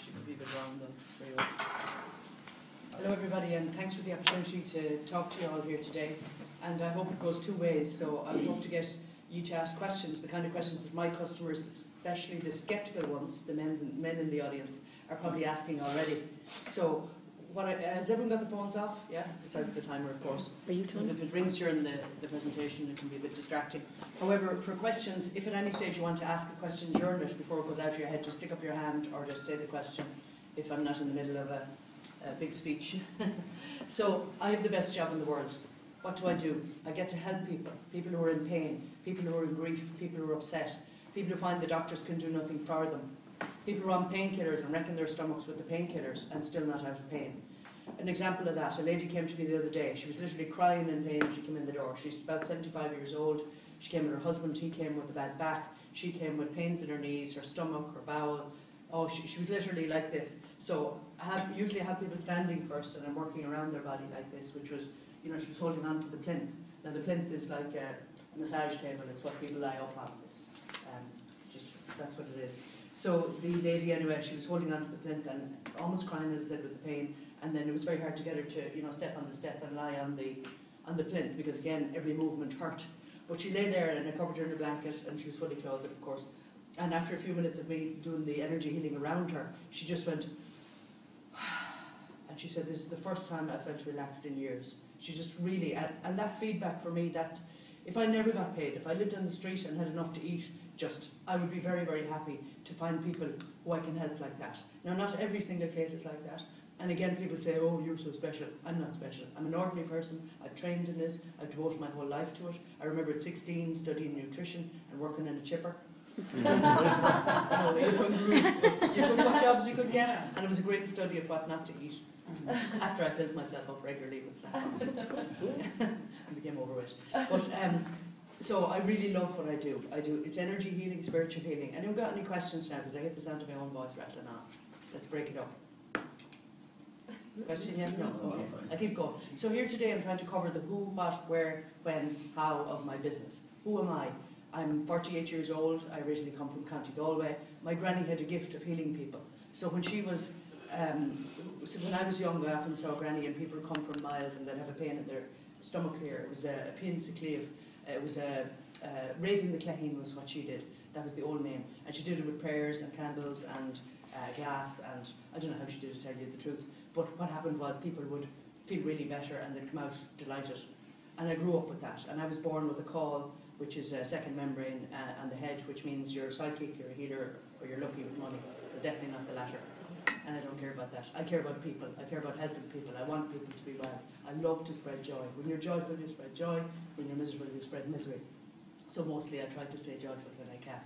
She could be a bit wrong though. Very well. Hello everybody, and thanks for the opportunity to talk to you all here today. And I hope it goes two ways. So I hope to get you to ask questions, the kind of questions that my customers, especially the sceptical ones, the men in the audience, are probably asking already. So has everyone got the phones off? Yeah, besides the timer, of course. Are you Because if it rings during the presentation, it can be a bit distracting. However, for questions, if at any stage you want to ask a question during it before it goes out of your head, just stick up your hand or just say the question if I'm not in the middle of a big speech. So I have the best job in the world. What do? I get to help people who are in pain, people who are in grief, people who are upset, people who find the doctors can do nothing for them, people who are on painkillers and wrecking their stomachs with the painkillers and still not out of pain. An example of that, a lady came to me the other day. She was literally crying in pain when she came in the door. She's about 75 years old. She came with her husband. He came with a bad back. She came with pains in her knees, her stomach, her bowel. Oh, she was literally like this. So usually I have people standing first and I'm working around their body like this, which was, she was holding on to the plinth. Now the plinth is like a massage table. It's what people lie up on. It's that's what it is. So the lady anyway, she was holding on to the plinth and almost crying, as I said, with the pain. And then it was very hard to get her to, step on the step and lie on the plinth, because again, every movement hurt. But she lay there and I covered her in a blanket and she was fully clothed, of course. And after a few minutes of me doing the energy healing around her, she just went, and she said, this is the first time I felt relaxed in years. She just really, and that feedback for me, that if I never got paid, if I lived on the street and had enough to eat, I would be very, very happy to find people who I can help like that. Now, not every single case is like that. And again, people say, oh, you're so special. I'm not special. I'm an ordinary person. I've trained in this. I've devoted my whole life to it. I remember at 16 studying nutrition and working in a chipper. You took what jobs you could get, and it was a great study of what not to eat. After I filled myself up regularly with snacks and became overweight. But so I really love what I do. It's energy healing, spiritual healing. Anyone got any questions now? Because I hit the sound of my own voice rattling on. Let's break it up. Question yet? No? Okay. I keep going. So here today I'm trying to cover the who, what, where, when, how of my business. Who am I? I'm 48 years old. I originally come from County Galway. My granny had a gift of healing people. So when she was, when I was young, I often saw granny and people come from miles and they'd have a pain in their stomach here. It was a Piansa Cleave. It was raising the Claheen was what she did. That was the old name. And she did it with prayers and candles and gas, and I don't know how she did it, to tell you the truth. But what happened was people would feel really better and they'd come out delighted. And I grew up with that. And I was born with a call, which is a second membrane on the head, which means you're psychic, you're a healer, or you're lucky with money. But definitely not the latter. And I don't care about that. I care about people. I care about helping people. I want people to be well. I love to spread joy. When you're joyful, you spread joy. When you're miserable, you spread misery. So mostly I try to stay joyful when I can.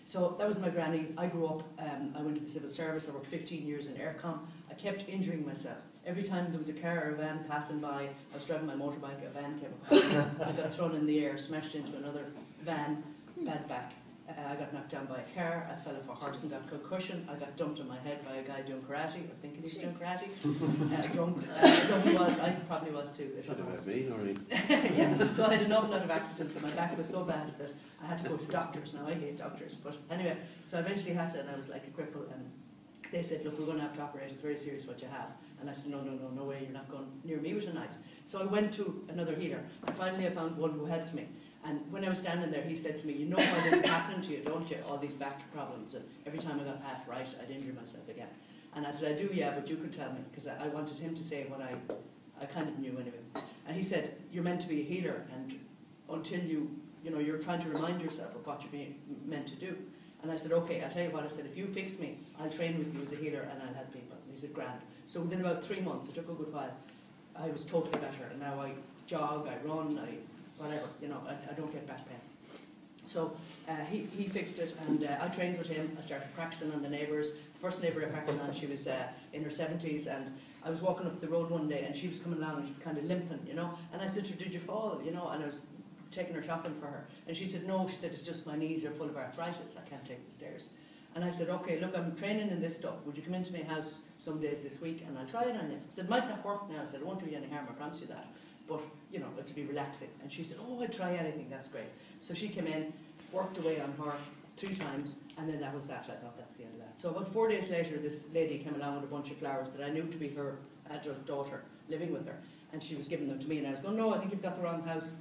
So that was my granny. I grew up, I went to the civil service. I worked 15 years in aircom. I kept injuring myself. Every time there was a car or a van passing by, I was driving my motorbike, a van came across. I got thrown in the air, smashed into another van, bad back. I got knocked down by a car. I fell off a horse and got concussion. I got dumped on my head by a guy doing karate, or thinking he was doing karate. Drunk. He was. I probably was too. Should have been me, Noirin. Yeah. So I had an awful lot of accidents, and my back was so bad that I had to go to doctors. Now I hate doctors, but anyway. So I eventually had to, and I was like a cripple. And they said, "Look, we're going to have to operate. It's very serious what you have." And I said, "No way! You're not going near me with a knife." So I went to another healer, and finally I found one who helped me. And when I was standing there, he said to me, "You know why this is happening to you, don't you? All these back problems." And every time I got half right, I'd injure myself again. And I said, "I do, yeah, but you could tell me," because I wanted him to say what I kind of knew anyway. And he said, "You're meant to be a healer, and until you're trying to remind yourself of what you're being meant to do." And I said, "Okay, I'll tell you what." I said, "If you fix me, I'll train with you as a healer and I'll help people." And he said, "Grand." So within about 3 months, it took a good while, I was totally better. And now I jog, I run, whatever, I don't get back pain. So he fixed it, and I trained with him. I started practicing on the neighbours. The first neighbour I practiced on, she was in her 70s, and I was walking up the road one day, and she was coming along, and she was kind of limping, And I said to her, "Did you fall?" And I was taking her shopping for her. And she said, "No," she said, "it's just my knees are full of arthritis. I can't take the stairs." And I said, "Okay, look, I'm training in this stuff. Would you come into my house some days this week, and I'll try it on you?" I said, "It might not work now." I said, "I won't do you any harm, I promise you that. But, it'll be relaxing." And she said, "Oh, I'd try anything, that's great." So she came in, worked away on her 3 times, and then that was that. I thought, that's the end of that. So about 4 days later, this lady came along with a bunch of flowers that I knew to be her adult daughter living with her, and she was giving them to me, and I was going, no, I think you've got the wrong house.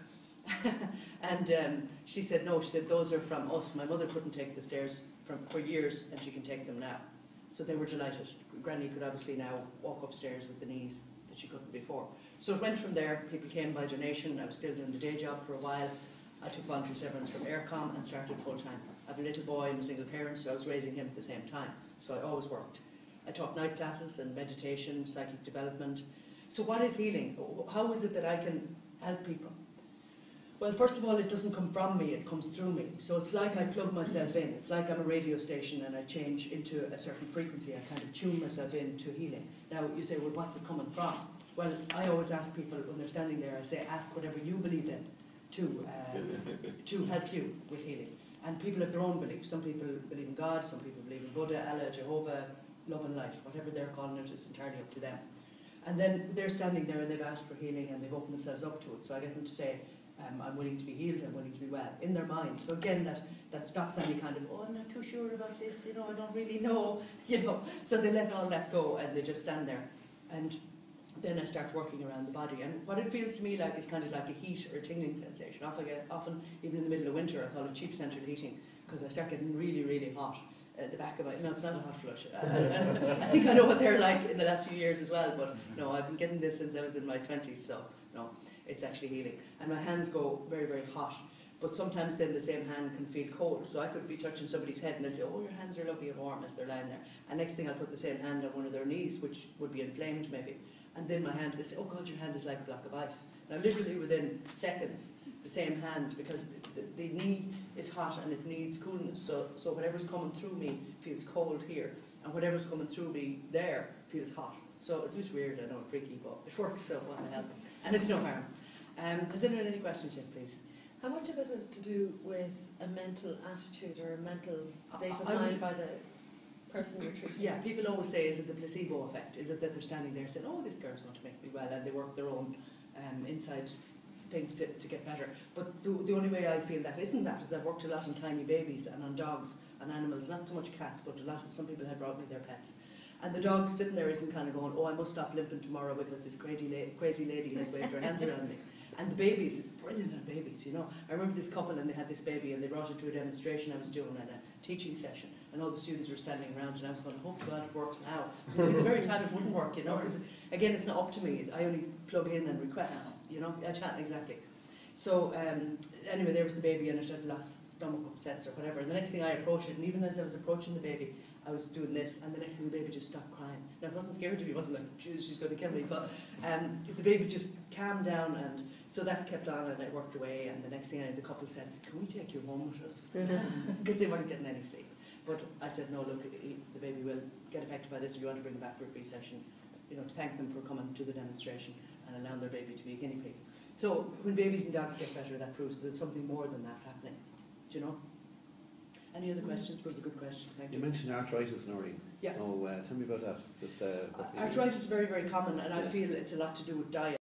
And she said, no, she said, those are from us. My mother couldn't take the stairs for years, and she can take them now. So they were delighted. Granny could obviously now walk upstairs with the knees that she couldn't before. So it went from there. People came by donation. I was still doing the day job for a while. I took voluntary severance from Aircom and started full-time. I have a little boy and a single parent, so I was raising him at the same time. So I always worked. I taught night classes and meditation, psychic development. So what is healing? How is it that I can help people? Well, first of all, it doesn't come from me, it comes through me. So it's like I plug myself in. It's like I'm a radio station and I change into a certain frequency. I kind of tune myself in to healing. Now, you say, well, what's it coming from? Well, I always ask people when they're standing there, I say, ask whatever you believe in to help you with healing. And people have their own beliefs. Some people believe in God, some people believe in Buddha, Allah, Jehovah, love and light. Whatever they're calling it is entirely up to them. And then they're standing there and they've asked for healing and they've opened themselves up to it. So I get them to say, I'm willing to be healed, I'm willing to be well, in their mind. So again, that stops any kind of, oh, I'm not too sure about this, you know, I don't really know, you know. So they let all that go and they just stand there. And then I start working around the body. And what it feels to me like is kind of like a heat or a tingling sensation. Often, even in the middle of winter, I call it cheap-centred heating, because I start getting really, really hot at the back of my, no, it's not a hot flush. I think I know what they're like in the last few years as well, but no, I've been getting this since I was in my 20s, so no. It's actually healing. And my hands go very, very hot. But sometimes then the same hand can feel cold. So I could be touching somebody's head and they'd say, oh, your hands are lovely and warm as they're lying there. And next thing I'll put the same hand on one of their knees, which would be inflamed maybe. And then my hands, they say, oh God, your hand is like a block of ice. Now literally within seconds, the same hand, because the knee is hot and it needs coolness. So whatever's coming through me feels cold here. And whatever's coming through me there feels hot. So it's a bit weird, I know, freaky, but it works, so what the hell. And it's no harm. Has anyone any questions yet, please? How much of it is to do with a mental attitude or a mental state of mind by the person you're treating? Yeah, people always say, is it the placebo effect? Is it that they're standing there saying, oh, this girl's going to make me well, and they work their own inside things to get better. But the only way I feel that isn't that is I've worked a lot on tiny babies and on dogs and animals, not so much cats, but some people have brought me their pets. And the dog sitting there isn't kind of going, oh, I must stop limping tomorrow because this crazy lady has waved her hands around me. And the babies, it's brilliant on babies, you know. I remember this couple and they had this baby and they brought it to a demonstration I was doing at a teaching session, and all the students were standing around and I was going, oh God, it works now. Because at the very time it wouldn't work, you know. Because again, it's not up to me. I only plug in and request, you know. I chat, exactly. So anyway, there was the baby and it had lost stomach upsets or whatever. And the next thing I approached it, and even as I was approaching the baby, I was doing this, and the next thing the baby just stopped crying. Now, it wasn't scared of me, it wasn't like, jeez, she's going to kill me, but the baby just calmed down, and so that kept on, and I worked away, and the next thing the couple said, can we take you home with us? Because they weren't getting any sleep. But I said, no, look, the baby will get affected by this if you want to bring them back for a free session, you know, to thank them for coming to the demonstration and allowing their baby to be a guinea pig. So when babies and dogs get better, that proves there's something more than that happening, do you know? Any other questions? Was a good question. Thank you. You mentioned arthritis, Noirin. Yeah. So tell me about that. Just, arthritis is very, very common, and I feel it's a lot to do with diet.